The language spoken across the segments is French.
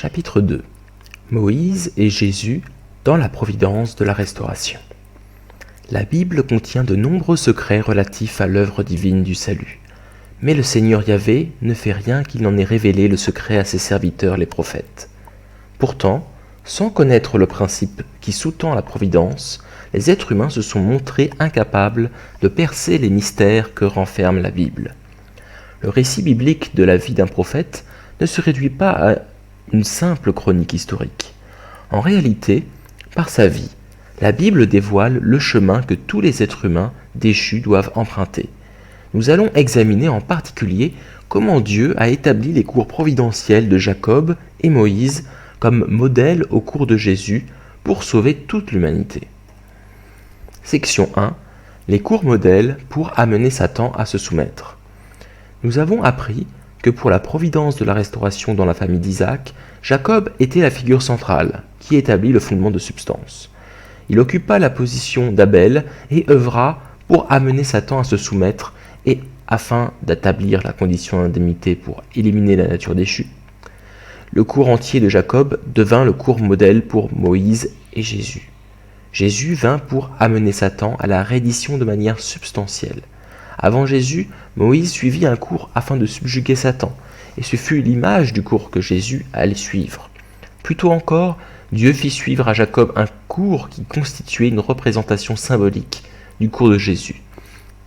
Chapitre 2. Moïse et Jésus dans la providence de la restauration. La Bible contient de nombreux secrets relatifs à l'œuvre divine du salut. Mais le Seigneur Yahvé ne fait rien qu'il n'en ait révélé le secret à ses serviteurs les prophètes. Pourtant, sans connaître le principe qui sous-tend la providence, les êtres humains se sont montrés incapables de percer les mystères que renferme la Bible. Le récit biblique de la vie d'un prophète ne se réduit pas à une simple chronique historique. En réalité, par sa vie, la Bible dévoile le chemin que tous les êtres humains déchus doivent emprunter. Nous allons examiner en particulier comment Dieu a établi les cours providentiels de Jacob et Moïse comme modèle au cours de Jésus pour sauver toute l'humanité. Section 1. Les cours modèles pour amener Satan à se soumettre. Nous avons appris que pour la providence de la restauration dans la famille d'Isaac, Jacob était la figure centrale, qui établit le fondement de substance. Il occupa la position d'Abel et œuvra pour amener Satan à se soumettre et afin d'établir la condition d'indemnité pour éliminer la nature déchue. Le cours entier de Jacob devint le cours modèle pour Moïse et Jésus. Jésus vint pour amener Satan à la reddition de manière substantielle. Avant Jésus, Moïse suivit un cours afin de subjuguer Satan, et ce fut l'image du cours que Jésus allait suivre. Plus tôt encore, Dieu fit suivre à Jacob un cours qui constituait une représentation symbolique du cours de Jésus.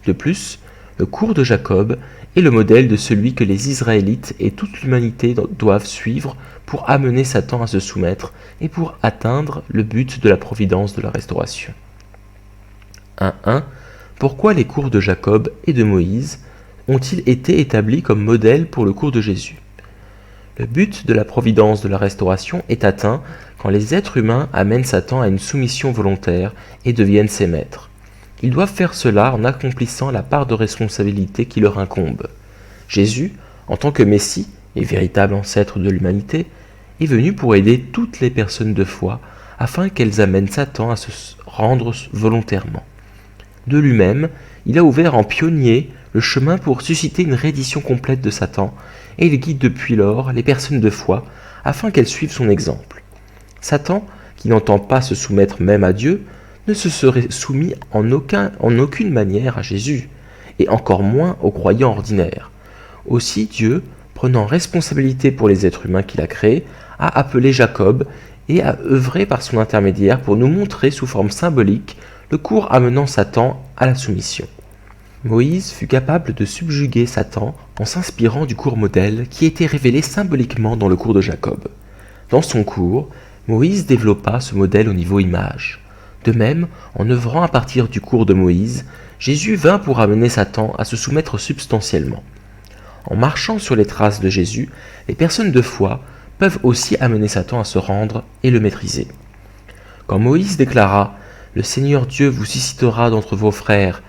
De plus, le cours de Jacob est le modèle de celui que les Israélites et toute l'humanité doivent suivre pour amener Satan à se soumettre et pour atteindre le but de la providence de la restauration. 1.1. Pourquoi les cours de Jacob et de Moïse ont-ils été établis comme modèle pour le cours de Jésus ? Le but de la providence de la restauration est atteint quand les êtres humains amènent Satan à une soumission volontaire et deviennent ses maîtres. Ils doivent faire cela en accomplissant la part de responsabilité qui leur incombe. Jésus, en tant que Messie et véritable ancêtre de l'humanité, est venu pour aider toutes les personnes de foi afin qu'elles amènent Satan à se rendre volontairement. De lui-même, il a ouvert en pionnier le chemin pour susciter une reddition complète de Satan, et il guide depuis lors les personnes de foi afin qu'elles suivent son exemple. Satan, qui n'entend pas se soumettre même à Dieu, ne se serait soumis en aucune manière à Jésus, et encore moins aux croyants ordinaires. Aussi Dieu, prenant responsabilité pour les êtres humains qu'il a créés, a appelé Jacob et a œuvré par son intermédiaire pour nous montrer sous forme symbolique le cours amenant Satan à la soumission. Moïse fut capable de subjuguer Satan en s'inspirant du cours modèle qui était révélé symboliquement dans le cours de Jacob. Dans son cours, Moïse développa ce modèle au niveau image. De même, en œuvrant à partir du cours de Moïse, Jésus vint pour amener Satan à se soumettre substantiellement. En marchant sur les traces de Jésus, les personnes de foi peuvent aussi amener Satan à se rendre et le maîtriser. Quand Moïse déclara « Le Seigneur Dieu vous suscitera d'entre vos frères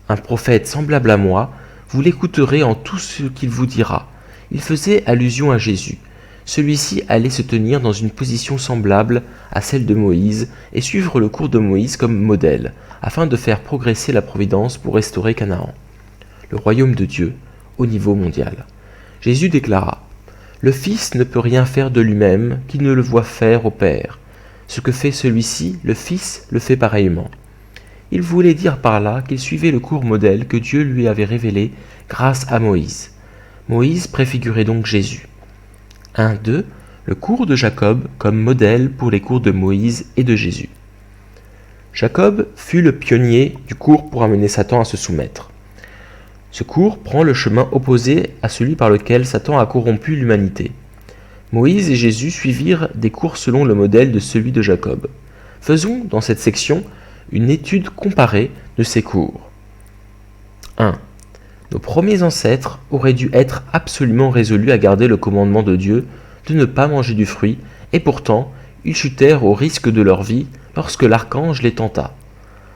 un prophète semblable à moi, vous l'écouterez en tout ce qu'il vous dira », il faisait allusion à Jésus. Celui-ci allait se tenir dans une position semblable à celle de Moïse et suivre le cours de Moïse comme modèle, afin de faire progresser la providence pour restaurer Canaan, le royaume de Dieu, au niveau mondial. Jésus déclara « Le Fils ne peut rien faire de lui-même qu'il ne le voit faire au Père. Ce que fait celui-ci, le Fils le fait pareillement. » Il voulait dire par là qu'il suivait le cours modèle que Dieu lui avait révélé grâce à Moïse. Moïse préfigurait donc Jésus. 1.2. Le cours de Jacob comme modèle pour les cours de Moïse et de Jésus. Jacob fut le pionnier du cours pour amener Satan à se soumettre. Ce cours prend le chemin opposé à celui par lequel Satan a corrompu l'humanité. Moïse et Jésus suivirent des cours selon le modèle de celui de Jacob. Faisons dans cette section une étude comparée de ces cours. 1. Nos premiers ancêtres auraient dû être absolument résolus à garder le commandement de Dieu de ne pas manger du fruit, et pourtant, ils chutèrent au risque de leur vie lorsque l'archange les tenta.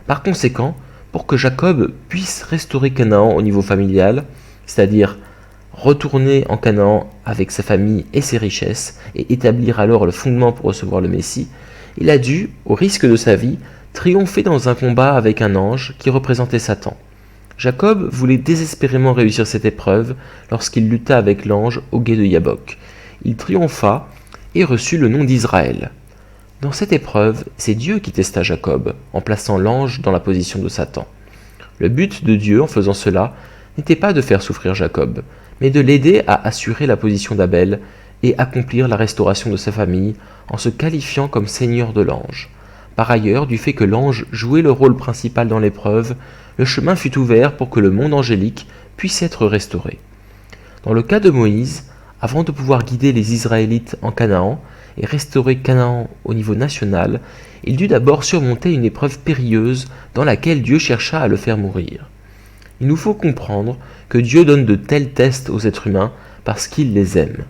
Par conséquent, pour que Jacob puisse restaurer Canaan au niveau familial, c'est-à-dire retourner en Canaan avec sa famille et ses richesses, et établir alors le fondement pour recevoir le Messie, il a dû, au risque de sa vie, triompher dans un combat avec un ange qui représentait Satan. Jacob voulait désespérément réussir cette épreuve lorsqu'il lutta avec l'ange au gué de Yabok. Il triompha et reçut le nom d'Israël. Dans cette épreuve, c'est Dieu qui testa Jacob, en plaçant l'ange dans la position de Satan. Le but de Dieu en faisant cela n'était pas de faire souffrir Jacob, mais de l'aider à assurer la position d'Abel et accomplir la restauration de sa famille en se qualifiant comme seigneur de l'ange. Par ailleurs, du fait que l'ange jouait le rôle principal dans l'épreuve, le chemin fut ouvert pour que le monde angélique puisse être restauré. Dans le cas de Moïse, avant de pouvoir guider les Israélites en Canaan et restaurer Canaan au niveau national, il dut d'abord surmonter une épreuve périlleuse dans laquelle Dieu chercha à le faire mourir. Il nous faut comprendre que Dieu donne de tels tests aux êtres humains parce qu'il les aime.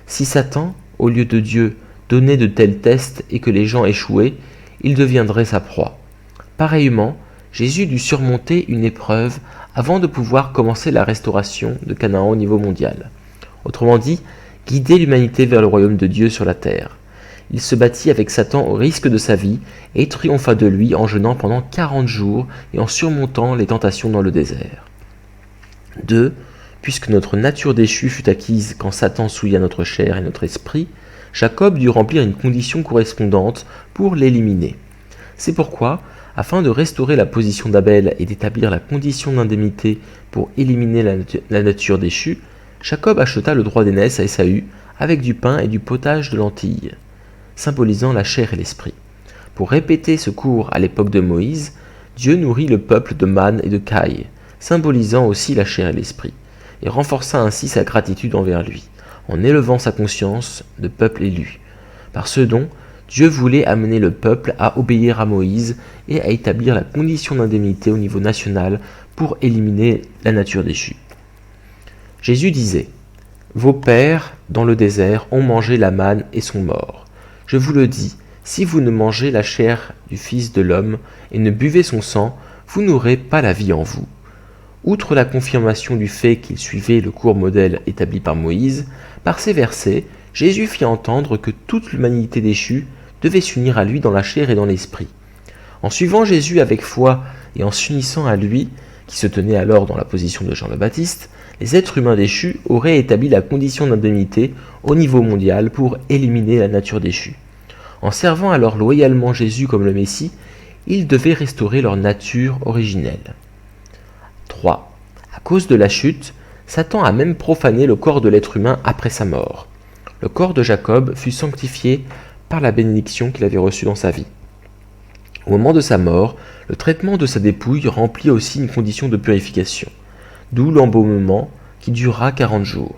Si Satan, au lieu de Dieu, donnait de tels tests et que les gens échouaient, il deviendrait sa proie. Pareillement, Jésus dut surmonter une épreuve avant de pouvoir commencer la restauration de Canaan au niveau mondial. Autrement dit, guider l'humanité vers le royaume de Dieu sur la terre. Il se battit avec Satan au risque de sa vie et triompha de lui en jeûnant pendant 40 jours et en surmontant les tentations dans le désert. 2. Puisque notre nature déchue fut acquise quand Satan souilla notre chair et notre esprit, Jacob dut remplir une condition correspondante pour l'éliminer. C'est pourquoi, afin de restaurer la position d'Abel et d'établir la condition d'indemnité pour éliminer la nature déchue, Jacob acheta le droit d'aînesse à Ésaü avec du pain et du potage de lentilles, symbolisant la chair et l'esprit. Pour répéter ce cours à l'époque de Moïse, Dieu nourrit le peuple de manne et de caille, symbolisant aussi la chair et l'esprit, et renforça ainsi sa gratitude envers lui, en élevant sa conscience de peuple élu. Par ce don, Dieu voulait amener le peuple à obéir à Moïse et à établir la condition d'indemnité au niveau national pour éliminer la nature déchue. Jésus disait : « Vos pères, dans le désert, ont mangé la manne et sont morts. Je vous le dis, si vous ne mangez la chair du Fils de l'homme et ne buvez son sang, vous n'aurez pas la vie en vous. » Outre la confirmation du fait qu'il suivait le cours modèle établi par Moïse, par ces versets, Jésus fit entendre que toute l'humanité déchue devait s'unir à lui dans la chair et dans l'esprit. En suivant Jésus avec foi et en s'unissant à lui, qui se tenait alors dans la position de Jean le Baptiste, les êtres humains déchus auraient établi la condition d'indemnité au niveau mondial pour éliminer la nature déchue. En servant alors loyalement Jésus comme le Messie, ils devaient restaurer leur nature originelle. 3. À cause de la chute, Satan a même profané le corps de l'être humain après sa mort. Le corps de Jacob fut sanctifié par la bénédiction qu'il avait reçue dans sa vie. Au moment de sa mort, le traitement de sa dépouille remplit aussi une condition de purification, d'où l'embaumement qui dura 40 jours.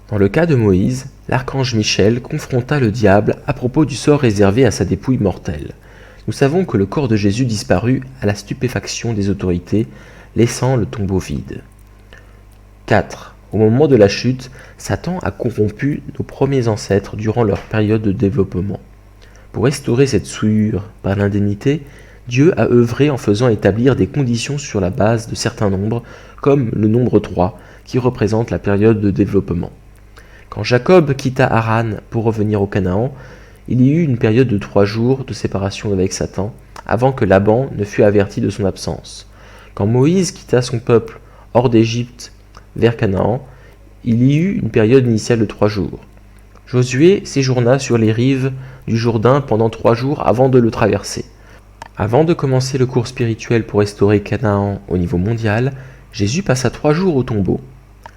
Dans le cas de Moïse, l'archange Michel confronta le diable à propos du sort réservé à sa dépouille mortelle. Nous savons que le corps de Jésus disparut à la stupéfaction des autorités, laissant le tombeau vide. 4. Au moment de la chute, Satan a corrompu nos premiers ancêtres durant leur période de développement. Pour restaurer cette souillure par l'indemnité, Dieu a œuvré en faisant établir des conditions sur la base de certains nombres, comme le nombre 3, qui représente la période de développement. Quand Jacob quitta Haran pour revenir au Canaan, il y eut une période de 3 jours de séparation avec Satan, avant que Laban ne fût averti de son absence. Quand Moïse quitta son peuple hors d'Égypte vers Canaan, il y eut une période initiale de 3 jours. Josué séjourna sur les rives du Jourdain pendant 3 jours avant de le traverser. Avant de commencer le cours spirituel pour restaurer Canaan au niveau mondial, Jésus passa 3 jours au tombeau.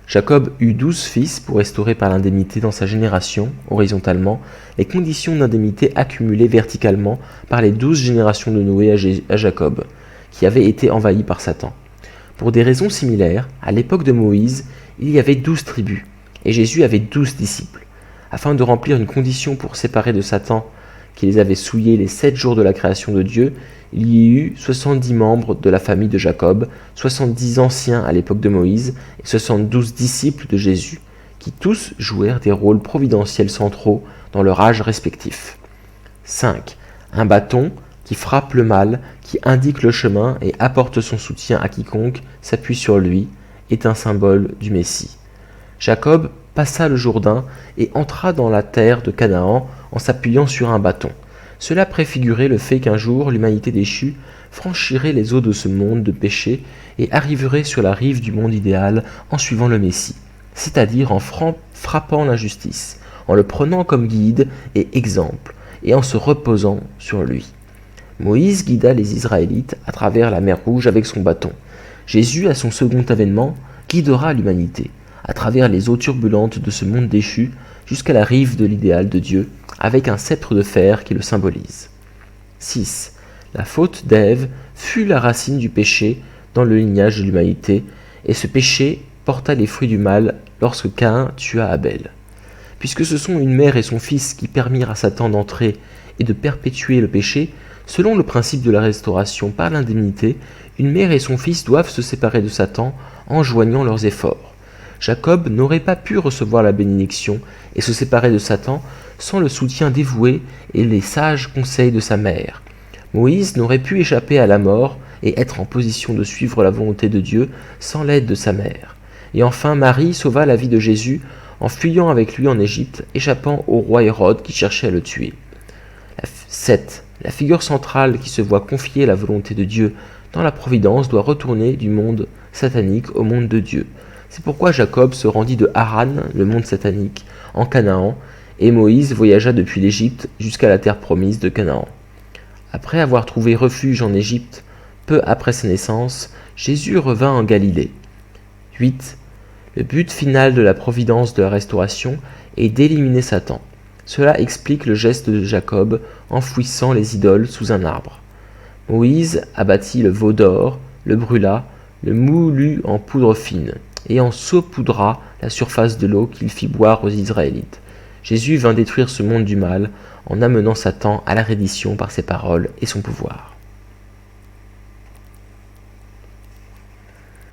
Jacob eut 12 fils pour restaurer par l'indemnité dans sa génération, horizontalement, les conditions d'indemnité accumulées verticalement par les 12 générations de Noé à Jacob, qui avaient été envahies par Satan. Pour des raisons similaires, à l'époque de Moïse, il y avait 12 tribus, et Jésus avait 12 disciples. Afin de remplir une condition pour séparer de Satan, qui les avait souillés les 7 jours de la création de Dieu, il y eut 70 membres de la famille de Jacob, 70 anciens à l'époque de Moïse et 72 disciples de Jésus, qui tous jouèrent des rôles providentiels centraux dans leur âge respectif. 5. Un bâton qui frappe le mal, qui indique le chemin et apporte son soutien à quiconque s'appuie sur lui, est un symbole du Messie. Jacob passa le Jourdain et entra dans la terre de Canaan en s'appuyant sur un bâton. Cela préfigurait le fait qu'un jour l'humanité déchue franchirait les eaux de ce monde de péché et arriverait sur la rive du monde idéal en suivant le Messie, c'est-à-dire en frappant l'injustice, en le prenant comme guide et exemple, et en se reposant sur lui. Moïse guida les Israélites à travers la mer Rouge avec son bâton. Jésus, à son second avènement, guidera l'humanité à travers les eaux turbulentes de ce monde déchu jusqu'à la rive de l'idéal de Dieu, avec un sceptre de fer qui le symbolise. 6. La faute d'Ève fut la racine du péché dans le lignage de l'humanité, et ce péché porta les fruits du mal lorsque Caïn tua Abel. Puisque ce sont une mère et son fils qui permirent à Satan d'entrer et de perpétuer le péché, selon le principe de la restauration par l'indemnité, une mère et son fils doivent se séparer de Satan en joignant leurs efforts. Jacob n'aurait pas pu recevoir la bénédiction et se séparer de Satan sans le soutien dévoué et les sages conseils de sa mère. Moïse n'aurait pu échapper à la mort et être en position de suivre la volonté de Dieu sans l'aide de sa mère. Et enfin, Marie sauva la vie de Jésus en fuyant avec lui en Égypte, échappant au roi Hérode qui cherchait à le tuer. 7. La figure centrale qui se voit confier la volonté de Dieu dans la providence doit retourner du monde satanique au monde de Dieu. C'est pourquoi Jacob se rendit de Haran, le monde satanique, en Canaan, et Moïse voyagea depuis l'Égypte jusqu'à la terre promise de Canaan. Après avoir trouvé refuge en Égypte, peu après sa naissance, Jésus revint en Galilée. 8. Le but final de la providence de la restauration est d'éliminer Satan. Cela explique le geste de Jacob enfouissant les idoles sous un arbre. Moïse abattit le veau d'or, le brûla, le moulut en poudre fine, et en saupoudra la surface de l'eau qu'il fit boire aux Israélites. Jésus vint détruire ce monde du mal en amenant Satan à la reddition par ses paroles et son pouvoir.